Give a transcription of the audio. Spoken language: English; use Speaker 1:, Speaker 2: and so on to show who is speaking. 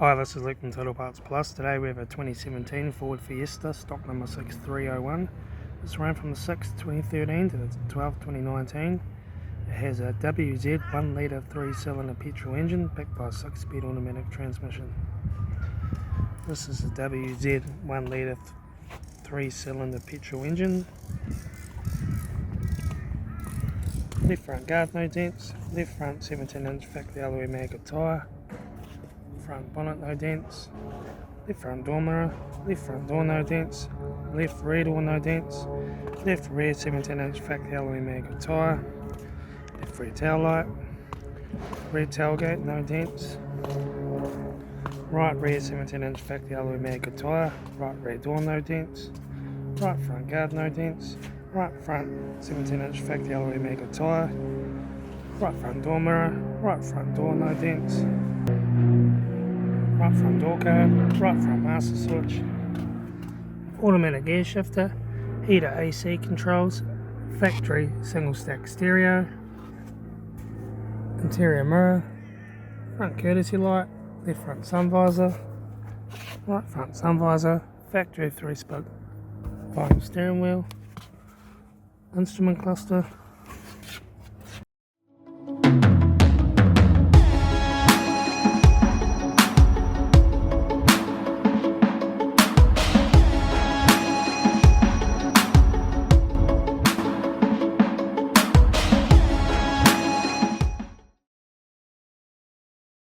Speaker 1: Hi, this is Litre from Total Parts Plus. Today we have a 2017 Ford Fiesta, stock number 6301. It's run from the 6th 2013 to the 12th 2019. It has a WZ 1 litre 3-cylinder petrol engine backed by a 6-speed automatic transmission. This is a WZ 1 litre 3-cylinder petrol engine. Left front guard, no dents. Left front 17-inch factory alloy maggot tyre. Front bonnet, no dents. Left front door mirror. Left front door, no dents. Left rear door, no dents. Left rear 17-inch factory alloy maggot tyre. Left rear taillight. Rear tailgate, no dents. Right rear 17-inch factory alloy maggot tyre. Right rear door, no dents. Right front guard, no dents. Right front 17-inch factory alloy maggot tyre. Right front door mirror. Right front door, no dents. Right front door code, right front master switch, automatic air shifter, heater AC controls, factory single stack stereo, interior mirror, front courtesy light, left front sun visor, right front sun visor, factory 3-spoke vinyl steering wheel, instrument cluster,